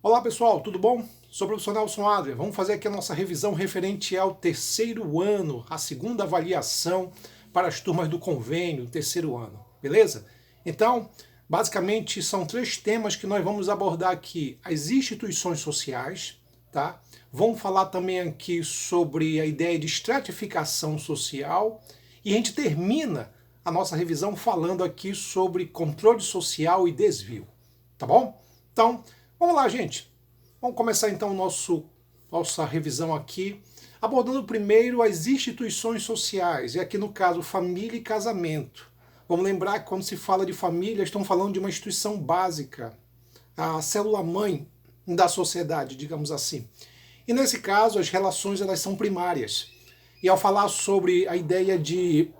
Olá pessoal, tudo bom? Sou o professor Nelson Adria. Vamos fazer aqui a nossa revisão referente ao terceiro ano, a segunda avaliação para as turmas do convênio, terceiro ano, beleza? Então, basicamente são três temas que nós vamos abordar aqui: as instituições sociais, tá? Vamos falar também aqui sobre a ideia de estratificação social e a gente termina a nossa revisão falando aqui sobre controle social e desvio, tá bom? Então, vamos lá, gente. Vamos começar então nossa revisão aqui, abordando primeiro as instituições sociais, e aqui no caso família e casamento. Vamos lembrar que quando se fala de família, estão falando de uma instituição básica, a célula-mãe da sociedade, digamos assim. E nesse caso, as relações elas são primárias. E ao falar sobre a ideia de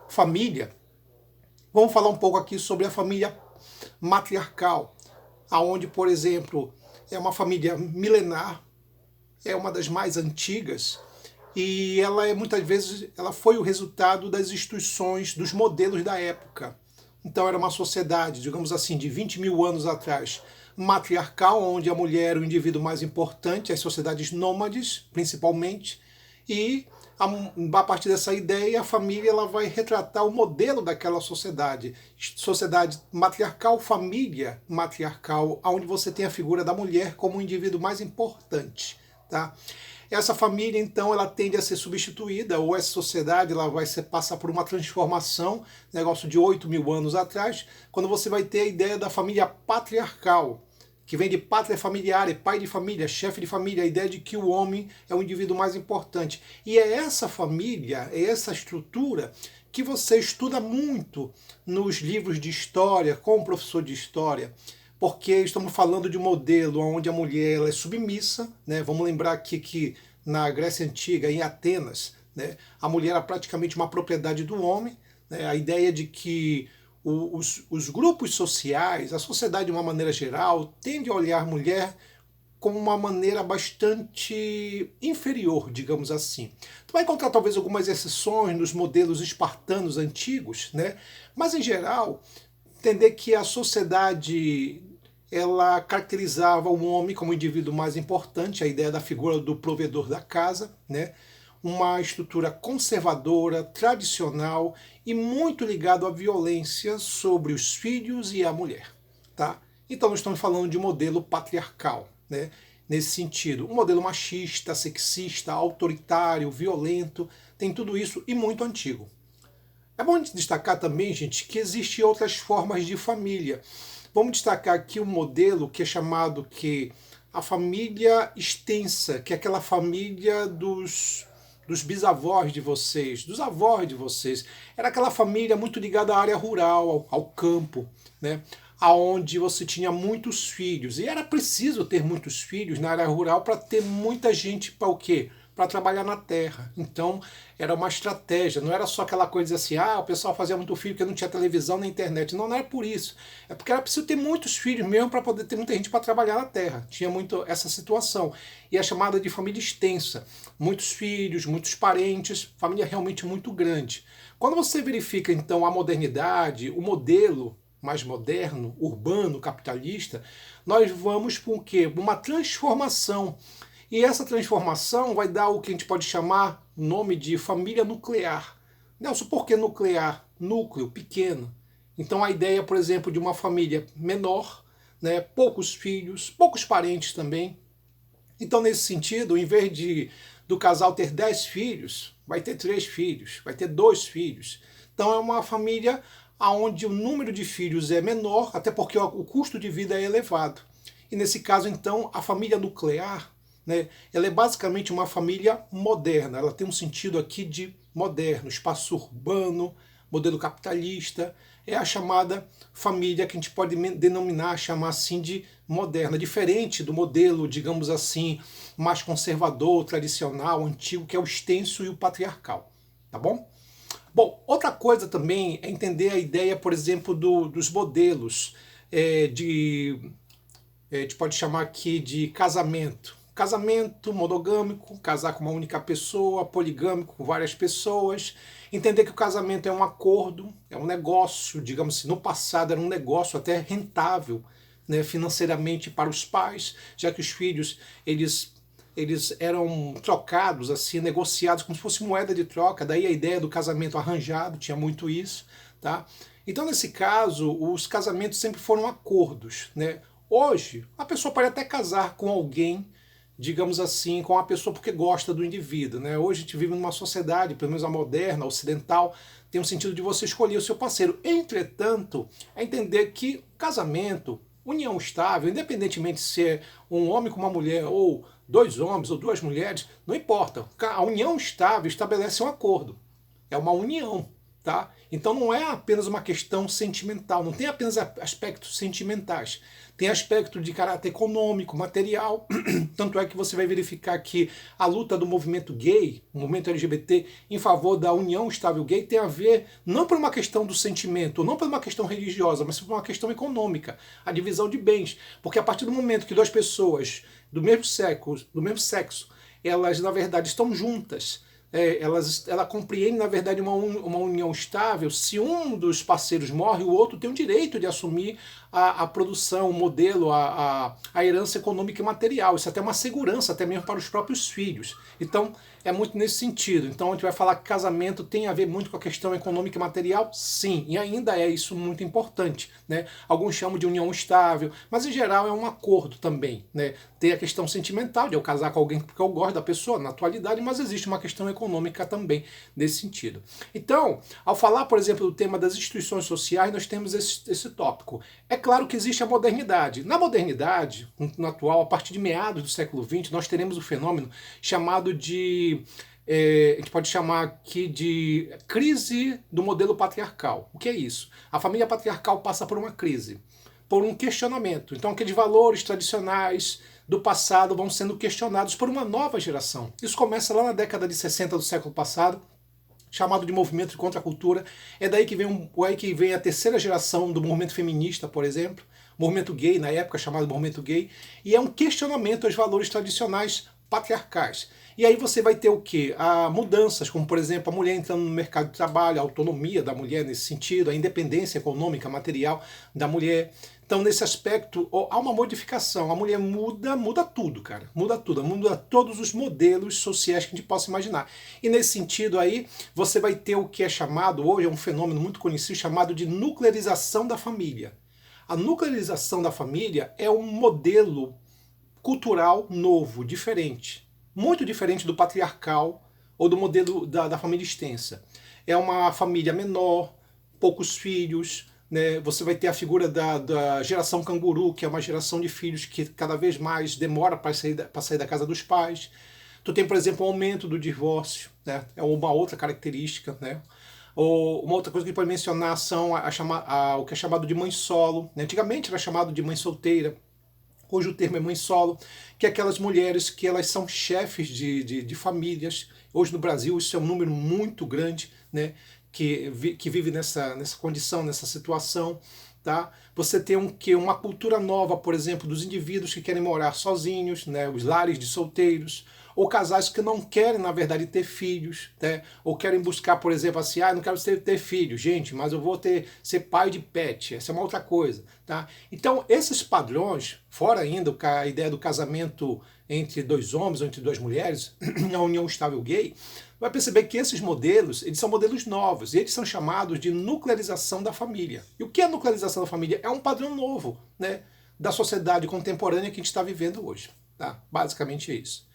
família, vamos falar um pouco aqui sobre a família matriarcal, aonde, por exemplo, é uma família milenar, é uma das mais antigas, e ela muitas vezes ela foi o resultado das instituições, dos modelos da época. Então era uma sociedade, digamos assim, de 20 mil anos atrás, matriarcal, onde a mulher era o indivíduo mais importante, as sociedades nômades, principalmente, e a partir dessa ideia, a família ela vai retratar o modelo daquela sociedade. Sociedade matriarcal, família matriarcal, onde você tem a figura da mulher como o indivíduo mais importante. Tá? Essa família, então, ela tende a ser substituída, ou essa sociedade ela vai passar por uma transformação, negócio de 8 mil anos atrás, quando você vai ter a ideia da família patriarcal, que vem de pátria familiar, é pai de família, chefe de família, a ideia de que o homem é o indivíduo mais importante. E é essa família, é essa estrutura que você estuda muito nos livros de história, como professor de história, porque estamos falando de um modelo onde a mulher ela é submissa, né? Vamos lembrar aqui que na Grécia Antiga, em Atenas, né, a mulher era praticamente uma propriedade do homem, né? A ideia de que os grupos sociais, a sociedade de uma maneira geral, tende a olhar a mulher como uma maneira bastante inferior, digamos assim. Tu vai encontrar talvez algumas exceções nos modelos espartanos antigos, né? Mas em geral, entender que a sociedade ela caracterizava o homem como o indivíduo mais importante, a ideia da figura do provedor da casa, né? Uma estrutura conservadora, tradicional e muito ligado à violência sobre os filhos e a mulher. Tá? Então nós estamos falando de um modelo patriarcal, né? Nesse sentido. Um modelo machista, sexista, autoritário, violento, tem tudo isso e muito antigo. É bom destacar também, gente, que existem outras formas de família. Vamos destacar aqui um modelo que é chamado que a família extensa, que é aquela família dos bisavós de vocês, dos avós de vocês. Era aquela família muito ligada à área rural, ao campo, né? Aonde você tinha muitos filhos. E era preciso ter muitos filhos na área rural para ter muita gente para o quê? Para trabalhar na terra. Então, era uma estratégia. Não era só aquela coisa assim, o pessoal fazia muito filho porque não tinha televisão nem internet. Não, não era por isso. É porque era preciso ter muitos filhos mesmo para poder ter muita gente para trabalhar na terra. Tinha muito essa situação. E é chamada de família extensa. Muitos filhos, muitos parentes, família realmente muito grande. Quando você verifica, então, a modernidade, o modelo mais moderno, urbano, capitalista, nós vamos para o quê? Uma transformação. E essa transformação vai dar o que a gente pode chamar o nome de família nuclear. Nelson, por que nuclear? Núcleo, pequeno. Então a ideia, por exemplo, de uma família menor, né, poucos filhos, poucos parentes também. Então, nesse sentido, em vez do casal ter 10 filhos, vai ter 3 filhos, vai ter 2 filhos. Então é uma família onde o número de filhos é menor, até porque o custo de vida é elevado. E nesse caso, então, a família nuclear, né, ela é basicamente uma família moderna. Ela tem um sentido aqui de moderno, espaço urbano, modelo capitalista. É a chamada família que a gente pode denominar, chamar assim de moderna, diferente do modelo, digamos assim, mais conservador, tradicional, antigo, que é o extenso e o patriarcal. Tá bom? Bom, outra coisa também é entender a ideia, por exemplo, dos modelos a gente pode chamar aqui de casamento. Casamento monogâmico, casar com uma única pessoa, poligâmico com várias pessoas. Entender que o casamento é um acordo, é um negócio, digamos assim, no passado era um negócio até rentável, né, financeiramente para os pais, já que os filhos eles eram trocados, assim, negociados como se fosse moeda de troca, daí a ideia do casamento arranjado, tinha muito isso, tá? Então, nesse caso, os casamentos sempre foram acordos, né? Hoje, a pessoa pode até casar com alguém, digamos assim, com a pessoa porque gosta do indivíduo, né? Hoje a gente vive numa sociedade, pelo menos a moderna, a ocidental, tem um sentido de você escolher o seu parceiro. Entretanto, é entender que casamento, união estável, independentemente se é um homem com uma mulher ou dois homens ou duas mulheres, não importa. A união estável estabelece um acordo. É uma união, tá? Então não é apenas uma questão sentimental, não tem apenas aspectos sentimentais. Tem aspecto de caráter econômico, material. Tanto é que você vai verificar que a luta do movimento gay, o movimento LGBT, em favor da união estável gay, tem a ver não por uma questão do sentimento, não por uma questão religiosa, mas por uma questão econômica, a divisão de bens. Porque a partir do momento que duas pessoas do mesmo sexo, elas na verdade estão juntas, ela compreende, na verdade, uma união estável. Se um dos parceiros morre, o outro tem o direito de assumir a produção, o modelo, a herança econômica e material. Isso é até uma segurança, até mesmo para os próprios filhos. Então, é muito nesse sentido. Então, a gente vai falar que casamento tem a ver muito com a questão econômica e material? Sim, e ainda é isso muito importante, né? Alguns chamam de união estável, mas em geral é um acordo também, né? Tem a questão sentimental de eu casar com alguém porque eu gosto da pessoa na atualidade, mas existe uma questão econômica também nesse sentido. Então, ao falar, por exemplo, do tema das instituições sociais, nós temos esse tópico. É claro que existe a modernidade. Na modernidade, no atual, a partir de meados do século XX, nós teremos o fenômeno chamado de a gente pode chamar aqui de crise do modelo patriarcal. O que é isso? A família patriarcal passa por uma crise, por um questionamento. Então, aqueles valores tradicionais do passado vão sendo questionados por uma nova geração. Isso começa lá na década de 60 do século passado, chamado de movimento de contracultura. É daí que vem a terceira geração do movimento feminista, por exemplo, movimento gay, na época chamado movimento gay, e é um questionamento aos valores tradicionais patriarcais. E aí você vai ter o quê? Mudanças, como por exemplo a mulher entrando no mercado de trabalho, a autonomia da mulher nesse sentido, a independência econômica, material da mulher. Então, nesse aspecto, há uma modificação. A mulher muda tudo, cara. Muda tudo, muda todos os modelos sociais que a gente possa imaginar. E nesse sentido aí, você vai ter o que é chamado, hoje é um fenômeno muito conhecido, chamado de nuclearização da família. A nuclearização da família é um modelo cultural novo, diferente. Muito diferente do patriarcal ou do modelo da família extensa. É uma família menor, poucos filhos, né? Você vai ter a figura da geração canguru, que é uma geração de filhos que cada vez mais demora para sair da casa dos pais. Tu tem, por exemplo, o aumento do divórcio, né? É uma outra característica, né? Ou uma outra coisa que a gente pode mencionar são o que é chamado de mãe solo. Antigamente era chamado de mãe solteira. Hoje o termo é mãe solo, que é aquelas mulheres que elas são chefes de famílias. Hoje no Brasil isso é um número muito grande, né, que vive nessa condição, nessa situação. Tá? Você tem uma cultura nova, por exemplo, dos indivíduos que querem morar sozinhos, né, os lares de solteiros, ou casais que não querem, na verdade, ter filhos, né, ou querem buscar, por exemplo, assim, não quero ter filhos, gente, mas eu vou ser pai de pet, essa é uma outra coisa. Tá? Então, esses padrões, fora ainda a ideia do casamento entre dois homens ou entre duas mulheres, a união estável gay, vai perceber que esses modelos, eles são modelos novos, e eles são chamados de nuclearização da família. E o que é a nuclearização da família? É um padrão novo, né, da sociedade contemporânea que a gente está vivendo hoje. Tá? Basicamente é isso.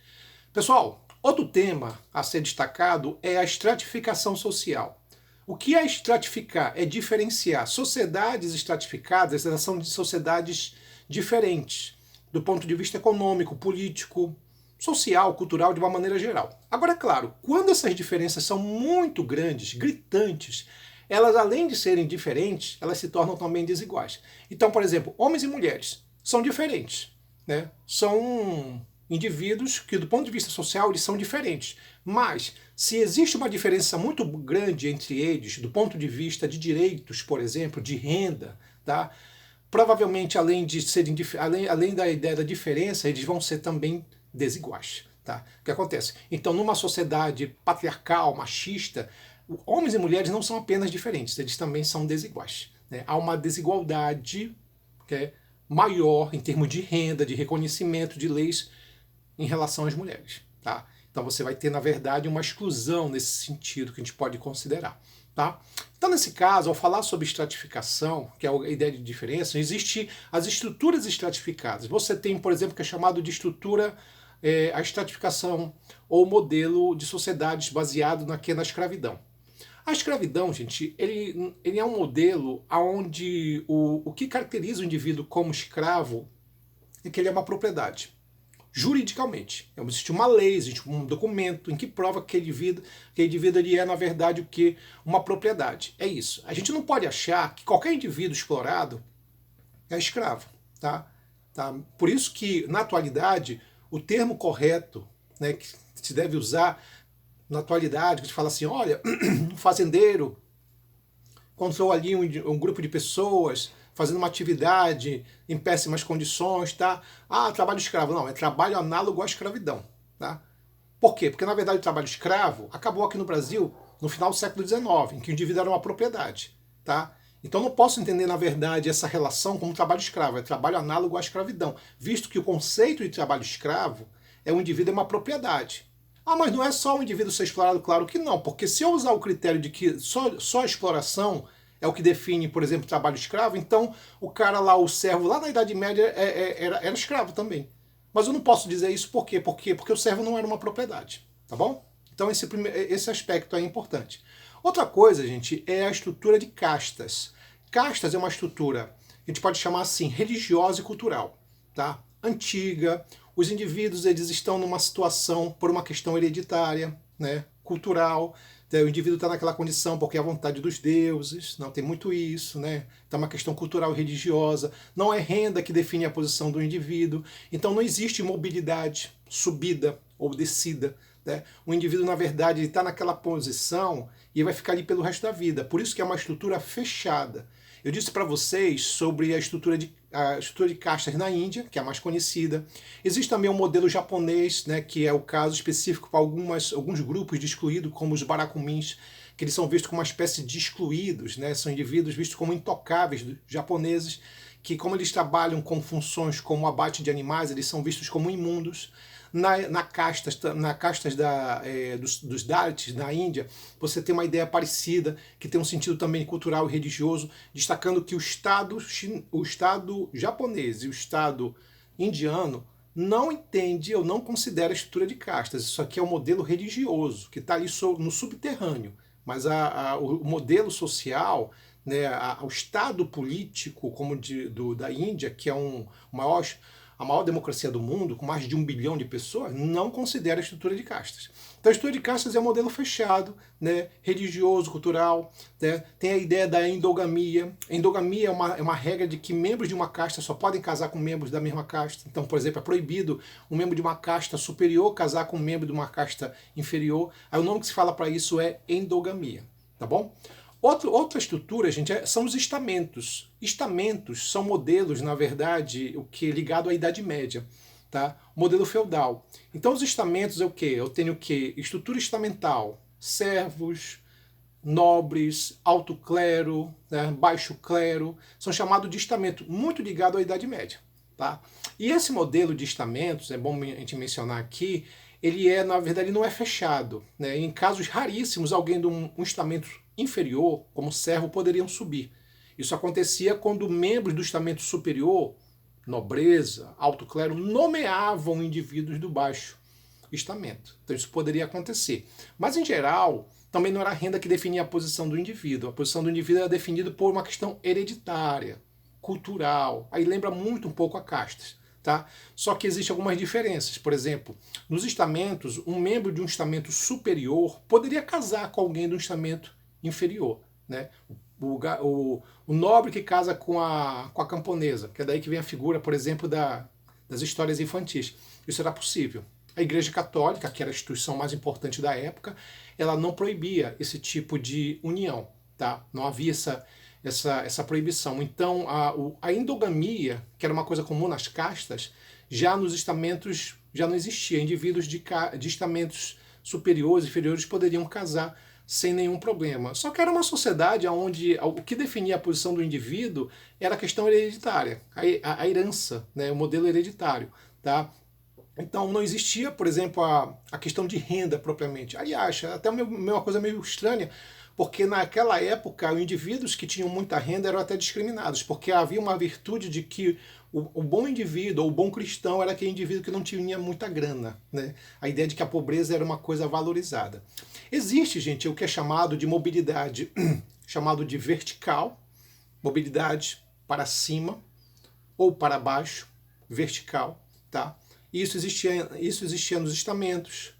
Pessoal, outro tema a ser destacado é a estratificação social. O que é estratificar? É diferenciar. Sociedades estratificadas, elas são de sociedades diferentes, do ponto de vista econômico, político, social, cultural, de uma maneira geral. Agora, é claro, quando essas diferenças são muito grandes, gritantes, elas, além de serem diferentes, elas se tornam também desiguais. Então, por exemplo, homens e mulheres são diferentes, né? São indivíduos que, do ponto de vista social, eles são diferentes. Mas, se existe uma diferença muito grande entre eles, do ponto de vista de direitos, por exemplo, de renda, tá? Provavelmente, além da ideia da diferença, eles vão ser também desiguais. Tá? O que acontece? Então, numa sociedade patriarcal, machista, homens e mulheres não são apenas diferentes, eles também são desiguais. Né? Há uma desigualdade, okay, maior em termos de renda, de reconhecimento de leis em relação às mulheres, tá? Então você vai ter, na verdade, uma exclusão nesse sentido que a gente pode considerar, tá? Então, nesse caso, ao falar sobre estratificação, que é a ideia de diferença, existem as estruturas estratificadas. Você tem, por exemplo, que é chamado de estrutura, a estratificação ou modelo de sociedades baseado na escravidão. A escravidão, gente, ele é um modelo onde o que caracteriza o indivíduo como escravo é que ele é uma propriedade. Juridicamente. Existe uma lei, existe um documento em que prova que aquele indivíduo ele é, na verdade, o que? Uma propriedade. É isso. A gente não pode achar que qualquer indivíduo explorado é escravo. Tá? Por isso que, na atualidade, o termo correto, né, que se deve usar na atualidade, que a gente fala assim, olha, um fazendeiro encontrou ali um grupo de pessoas fazendo uma atividade em péssimas condições, tá? Ah, trabalho escravo. Não, é trabalho análogo à escravidão, tá? Por quê? Porque, na verdade, o trabalho escravo acabou aqui no Brasil no final do século XIX, em que o indivíduo era uma propriedade, tá? Então, não posso entender, na verdade, essa relação como trabalho escravo, é trabalho análogo à escravidão, visto que o conceito de trabalho escravo é o indivíduo é uma propriedade. Ah, mas não é só o indivíduo ser explorado? Claro que não, porque se eu usar o critério de que só a exploração é o que define, por exemplo, o trabalho escravo, então o cara lá, o servo lá na Idade Média era escravo também. Mas eu não posso dizer isso por quê? Porque o servo não era uma propriedade, tá bom? Então esse aspecto é importante. Outra coisa, gente, é a estrutura de castas. Castas é uma estrutura, a gente pode chamar assim, religiosa e cultural, tá? Antiga. Os indivíduos eles estão numa situação por uma questão hereditária, né, cultural. O indivíduo está naquela condição porque é a vontade dos deuses, não tem muito isso, né? Então é uma questão cultural e religiosa. Não é renda que define a posição do indivíduo. Então não existe mobilidade, subida ou descida. Né? O indivíduo, na verdade, está naquela posição e vai ficar ali pelo resto da vida. Por isso que é uma estrutura fechada. Eu disse para vocês sobre a estrutura de castas na Índia, que é a mais conhecida. Existe também um modelo japonês, né, que é o caso específico para alguns grupos de excluídos, como os barakumins, que eles são vistos como uma espécie de excluídos, né, são indivíduos vistos como intocáveis japoneses, que como eles trabalham com funções como o abate de animais, eles são vistos como imundos. Na castas dos Dalits, na Índia, você tem uma ideia parecida, que tem um sentido também cultural e religioso, destacando que o Estado japonês e o Estado indiano não entende ou não considera a estrutura de castas. Isso aqui é um modelo religioso, que está ali no subterrâneo. Mas o modelo social, né, o Estado político como da Índia, que é a maior democracia do mundo, com mais de 1 bilhão de pessoas, não considera a estrutura de castas. Então a estrutura de castas é um modelo fechado, né, religioso, cultural, né, tem a ideia da endogamia. A endogamia é uma regra de que membros de uma casta só podem casar com membros da mesma casta. Então, por exemplo, é proibido um membro de uma casta superior casar com um membro de uma casta inferior. Aí o nome que se fala para isso é endogamia, tá bom? Outra estrutura, gente, são os estamentos. Estamentos são modelos, na verdade, o que ligado à Idade Média, tá? Modelo feudal. Então, os estamentos é o quê? Eu tenho o quê? Estrutura estamental, servos, nobres, alto clero, né? Baixo clero, são chamados de estamento, muito ligado à Idade Média, tá? E esse modelo de estamentos, é bom a gente mencionar aqui, na verdade, não é fechado, né? Em casos raríssimos, alguém de um estamento inferior, como servo, poderiam subir. Isso acontecia quando membros do estamento superior, nobreza, alto clero, nomeavam indivíduos do baixo estamento. Então isso poderia acontecer. Mas, em geral, também não era a renda que definia a posição do indivíduo. A posição do indivíduo era definida por uma questão hereditária, cultural. Aí lembra muito um pouco a castas. Tá? Só que existem algumas diferenças. Por exemplo, nos estamentos, um membro de um estamento superior poderia casar com alguém do estamento inferior. Né? O nobre que casa com a camponesa, que é daí que vem a figura, por exemplo, das histórias infantis. Isso era possível. A Igreja Católica, que era a instituição mais importante da época, ela não proibia esse tipo de união. Tá? Não havia essa proibição. Então, a endogamia, que era uma coisa comum nas castas, já nos estamentos já não existia. Indivíduos de estamentos superiores e inferiores poderiam casar sem nenhum problema. Só que era uma sociedade onde o que definia a posição do indivíduo era a questão hereditária, a herança, né, o modelo hereditário. Tá? Então não existia, por exemplo, a questão de renda propriamente. Aliás, até uma coisa meio estranha, porque naquela época os indivíduos que tinham muita renda eram até discriminados, porque havia uma virtude de que o bom indivíduo, ou o bom cristão, era aquele indivíduo que não tinha muita grana. Né? A ideia de que a pobreza era uma coisa valorizada. Existe, gente, o que é chamado de mobilidade, chamado de vertical, mobilidade para cima ou para baixo, vertical, tá? Isso existia nos estamentos,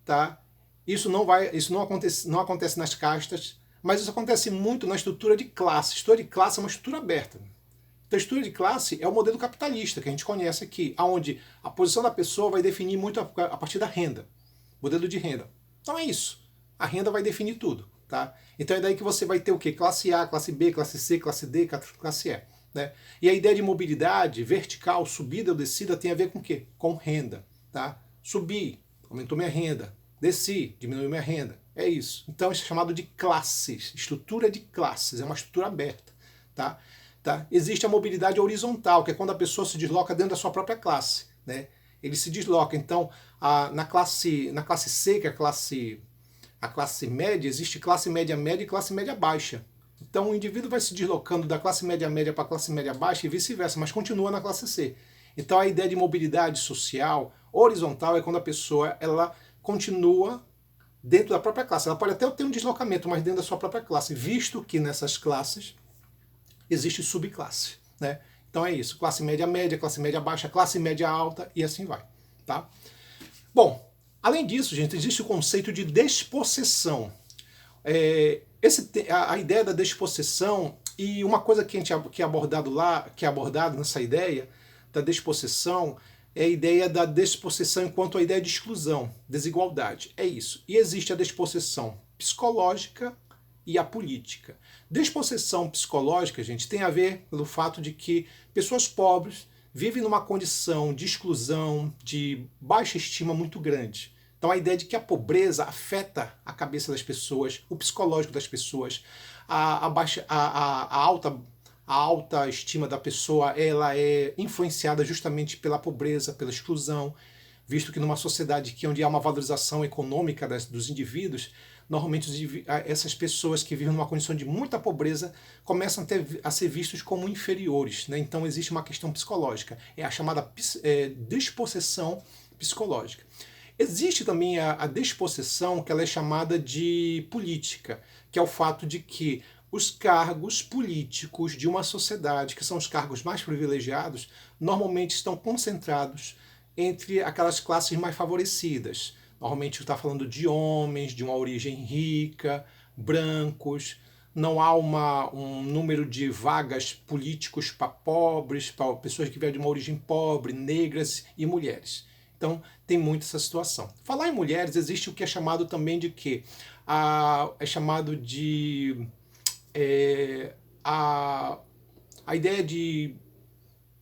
tá? Isso não acontece nas castas, mas isso acontece muito na estrutura de classe. A estrutura de classe é uma estrutura aberta. Então, a estrutura de classe é o modelo capitalista que a gente conhece aqui, onde a posição da pessoa vai definir muito a partir da renda, modelo de renda. Então é isso. A renda vai definir tudo, tá? Então é daí que você vai ter o quê? Classe A, classe B, classe C, classe D, classe E. Né? E a ideia de mobilidade vertical, subida ou descida, tem a ver com o quê? Com renda. Tá? Subi, aumentou minha renda. Desci, diminuiu minha renda. É isso. Então isso é chamado de classes, estrutura de classes, é uma estrutura aberta. Tá? Existe a mobilidade horizontal, que é quando a pessoa se desloca dentro da sua própria classe. Né? Ele se desloca. Então, na classe C, que é a classe média, existe classe média média e classe média baixa. Então o indivíduo vai se deslocando da classe média média para a classe média baixa e vice-versa, mas continua na classe C. Então a ideia de mobilidade social horizontal é quando a pessoa ela continua dentro da própria classe. Ela pode até ter um deslocamento, mas dentro da sua própria classe, visto que nessas classes existe subclasse. Né? Então é isso, classe média média, classe média baixa, classe média alta e assim vai. Tá? Bom, além disso, gente, existe o conceito de despossessão. A ideia da despossessão, e uma coisa que é abordado nessa ideia da despossessão, é a ideia da despossessão enquanto a ideia de exclusão, desigualdade. É isso. E existe a despossessão psicológica e a política. Despossessão psicológica, gente, tem a ver pelo fato de que pessoas pobres vivem numa condição de exclusão, de baixa estima muito grande. Então a ideia de que a pobreza afeta a cabeça das pessoas, o psicológico das pessoas, a alta estima da pessoa, ela é influenciada justamente pela pobreza, pela exclusão, visto que numa sociedade onde há uma valorização econômica dos indivíduos, normalmente essas pessoas que vivem numa condição de muita pobreza começam a ser vistos como inferiores. Né? Então existe uma questão psicológica, é a chamada despossessão psicológica. Existe também a despossessão, que ela é chamada de política, que é o fato de que os cargos políticos de uma sociedade, que são os cargos mais privilegiados, normalmente estão concentrados entre aquelas classes mais favorecidas. Normalmente está falando de homens, de uma origem rica, brancos. Não há um número de vagas políticos para pobres, para pessoas que vêm de uma origem pobre, negras e mulheres. Então, tem muito essa situação. Falar em mulheres, existe o que é chamado também de quê? É chamado de... a ideia de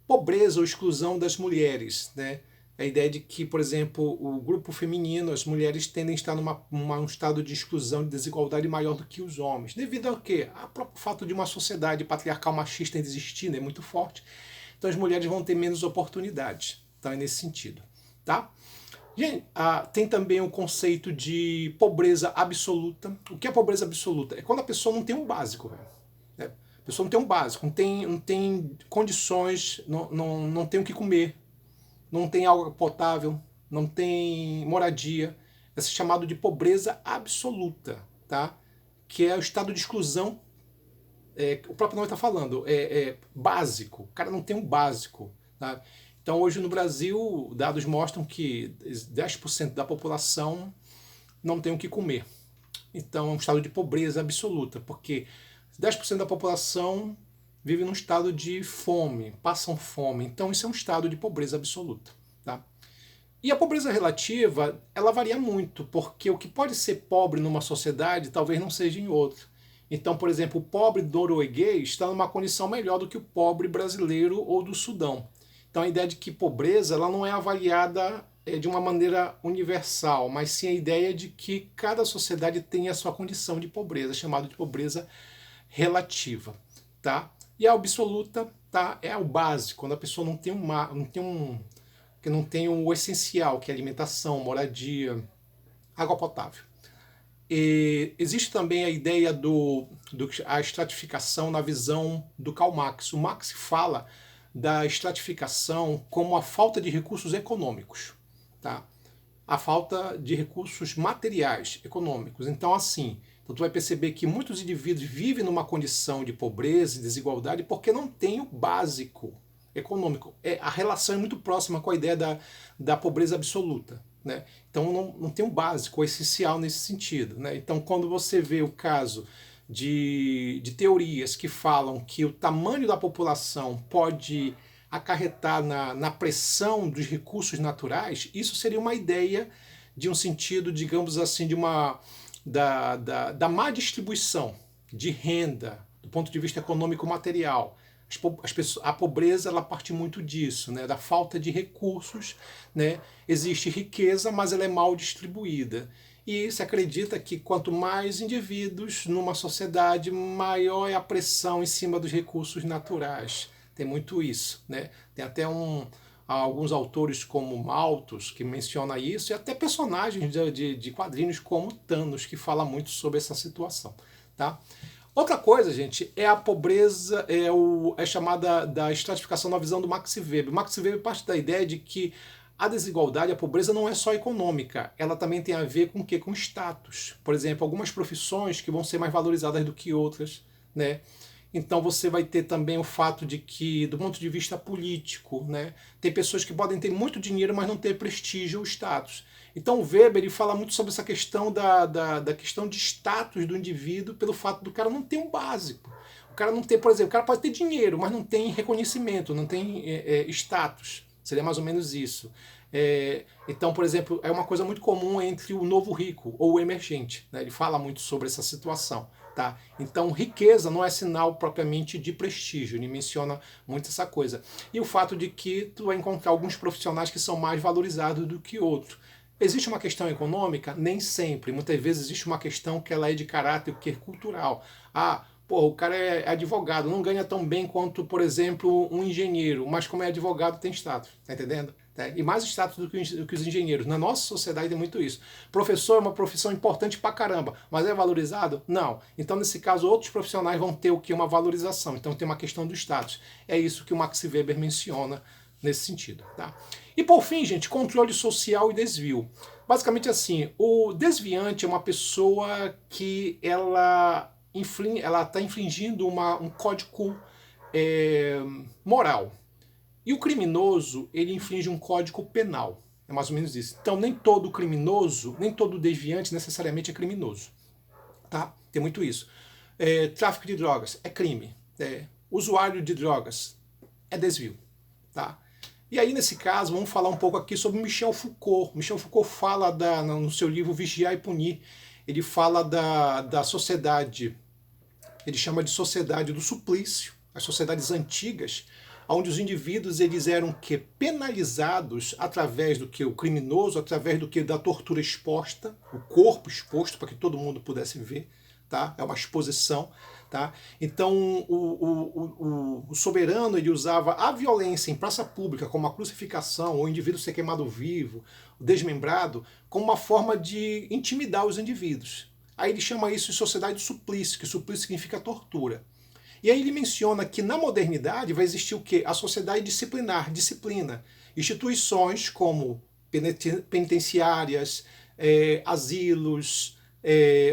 pobreza ou exclusão das mulheres, né? A ideia de que, por exemplo, o grupo feminino, as mulheres tendem a estar num estado de exclusão, de desigualdade maior do que os homens. Devido ao quê? Ao próprio fato de uma sociedade patriarcal machista existindo, é muito forte. Então as mulheres vão ter menos oportunidades. Então é nesse sentido. Tá? Gente, tem também o conceito de pobreza absoluta. O que é pobreza absoluta? É quando a pessoa não tem um básico. Né? A pessoa não tem um básico, não tem condições, não tem o que comer, não tem água potável, não tem moradia. É chamado de pobreza absoluta, tá? Que é o estado de exclusão, o próprio nome está falando, básico. O cara não tem um básico. Tá? Então hoje no Brasil, dados mostram que 10% da população não tem o que comer. Então é um estado de pobreza absoluta, porque 10% da população vive num estado de fome, passam fome. Então isso é um estado de pobreza absoluta. Tá? E a pobreza relativa, ela varia muito, porque o que pode ser pobre numa sociedade talvez não seja em outra. Então, por exemplo, o pobre norueguês está numa condição melhor do que o pobre brasileiro ou do Sudão. Então a ideia de que pobreza ela não é avaliada de uma maneira universal, mas sim a ideia de que cada sociedade tem a sua condição de pobreza, chamada de pobreza relativa, tá? E a absoluta, tá, é o básico, quando a pessoa não tem o essencial, que é alimentação, moradia, água potável. E existe também a ideia a estratificação na visão do Karl Marx. O Marx fala da estratificação como a falta de recursos econômicos, tá? A falta de recursos materiais econômicos. Então, assim, tu vai perceber que muitos indivíduos vivem numa condição de pobreza e desigualdade porque não tem o básico econômico. A relação é muito próxima com a ideia da pobreza absoluta, né? Então não tem um básico, o essencial nesse sentido, né? Então quando você vê o caso de teorias que falam que o tamanho da população pode acarretar na pressão dos recursos naturais, isso seria uma ideia de um sentido, digamos assim, da má distribuição de renda do ponto de vista econômico material. A pobreza ela parte muito disso, né, da falta de recursos, né? Existe riqueza, mas ela é mal distribuída. E se acredita que quanto mais indivíduos numa sociedade, maior é a pressão em cima dos recursos naturais. Tem muito isso, né? Tem até alguns autores como Malthus que menciona isso, e até personagens de quadrinhos como Thanos, que fala muito sobre essa situação, tá? Outra coisa, gente, é a pobreza, é chamada da estratificação na visão do Max Weber. Max Weber parte da ideia de que a desigualdade, a pobreza não é só econômica, ela também tem a ver com o quê? Com status. Por exemplo, algumas profissões que vão ser mais valorizadas do que outras, né? Então você vai ter também o fato de que, do ponto de vista político, né, tem pessoas que podem ter muito dinheiro, mas não ter prestígio ou status. Então o Weber ele fala muito sobre essa questão da questão de status do indivíduo pelo fato do cara não ter um básico. O cara não ter, por exemplo, o cara pode ter dinheiro, mas não tem reconhecimento, não tem status. Seria mais ou menos isso. Então, por exemplo, é uma coisa muito comum entre o novo rico ou o emergente, né? Ele fala muito sobre essa situação. Tá? Então, riqueza não é sinal propriamente de prestígio, ele menciona muito essa coisa. E o fato de que tu vai encontrar alguns profissionais que são mais valorizados do que outros. Existe uma questão econômica? Nem sempre. Muitas vezes existe uma questão que ela é de caráter cultural. Pô, o cara é advogado, não ganha tão bem quanto, por exemplo, um engenheiro, mas como é advogado tem status, tá entendendo? E mais status do que os engenheiros. Na nossa sociedade tem muito isso. Professor é uma profissão importante pra caramba, mas é valorizado? Não. Então, nesse caso, outros profissionais vão ter o que? Uma valorização. Então, tem uma questão do status. É isso que o Max Weber menciona nesse sentido. Tá? E, por fim, gente, controle social e desvio. Basicamente assim, o desviante é uma pessoa que ela está infringindo um código moral. E o criminoso, ele infringe um código penal. É mais ou menos isso. Então, nem todo criminoso, nem todo desviante necessariamente é criminoso. Tá? Tem muito isso. Tráfico de drogas é crime. Usuário de drogas é desvio. Tá? E aí, nesse caso, vamos falar um pouco aqui sobre Michel Foucault. Michel Foucault fala no seu livro Vigiar e Punir, ele fala da sociedade, ele chama de sociedade do suplício, as sociedades antigas, onde os indivíduos eles eram penalizados através do que o criminoso, através do que da tortura exposta, o corpo exposto para que todo mundo pudesse ver, tá? É uma exposição, tá? Então o soberano ele usava a violência em praça pública, como a crucificação, o indivíduo ser queimado vivo, o desmembrado, como uma forma de intimidar os indivíduos. Aí ele chama isso de sociedade do suplício, que suplício significa tortura. E aí ele menciona que na modernidade vai existir o quê? A sociedade disciplinar, disciplina. Instituições como penitenciárias, asilos,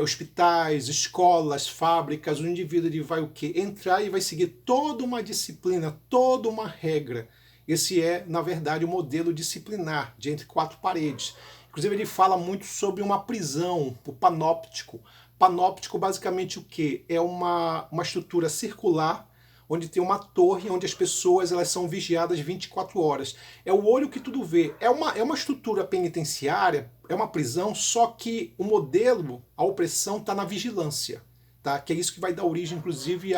hospitais, escolas, fábricas, o indivíduo ele vai o quê? Entrar e vai seguir toda uma disciplina, toda uma regra. Esse é, na verdade, o modelo disciplinar, de entre quatro paredes. Inclusive ele fala muito sobre uma prisão, o panóptico. Panóptico basicamente o quê? É uma estrutura circular, onde tem uma torre, onde as pessoas elas são vigiadas 24 horas. É o olho que tudo vê. É uma estrutura penitenciária, é uma prisão, só que o modelo, a opressão está na vigilância. Tá? Que é isso que vai dar origem, inclusive,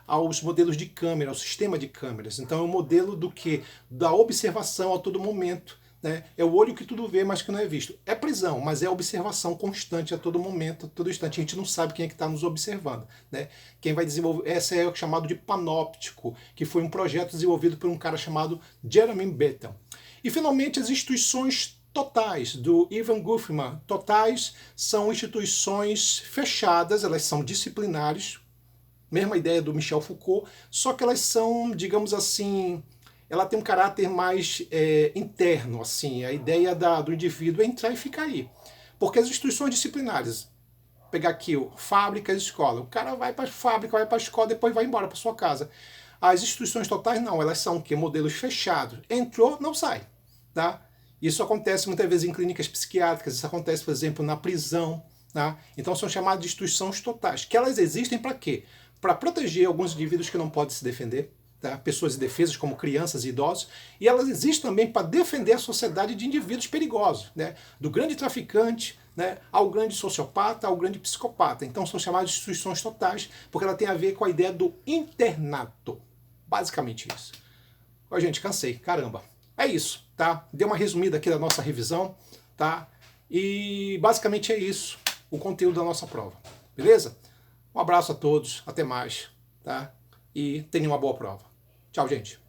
aos modelos de câmera, ao sistema de câmeras. Então é um modelo do que? Da observação a todo momento, né? É o olho que tudo vê, mas que não é visto. É prisão, mas é observação constante a todo momento, a todo instante. A gente não sabe quem é que está nos observando, né? Quem vai desenvolver, essa é o chamado de panóptico, que foi um projeto desenvolvido por um cara chamado Jeremy Bentham. E finalmente as instituições totais, do Ivan Goffman. Totais são instituições fechadas, elas são disciplinares, mesma ideia do Michel Foucault, só que elas são, digamos assim, ela tem um caráter mais interno, assim, a ideia do indivíduo é entrar e ficar aí. Porque as instituições disciplinares, pegar aqui, fábrica e escola, o cara vai para a fábrica, vai para a escola, depois vai embora para sua casa. As instituições totais não, elas são o quê? Modelos fechados. Entrou, não sai, tá? Isso acontece muitas vezes em clínicas psiquiátricas, isso acontece, por exemplo, na prisão, tá? Então são chamadas de instituições totais, que elas existem para quê? Para proteger alguns indivíduos que não podem se defender, tá? Pessoas indefesas como crianças e idosos, e elas existem também para defender a sociedade de indivíduos perigosos, né? Do grande traficante, né, ao grande sociopata, ao grande psicopata. Então são chamadas de instituições totais, porque ela tem a ver com a ideia do internato. Basicamente isso. Ó, gente, cansei, caramba. É isso, tá? Dei uma resumida aqui da nossa revisão, tá? E basicamente é isso, o conteúdo da nossa prova, beleza? Um abraço a todos, até mais, tá? E tenham uma boa prova. Tchau, gente.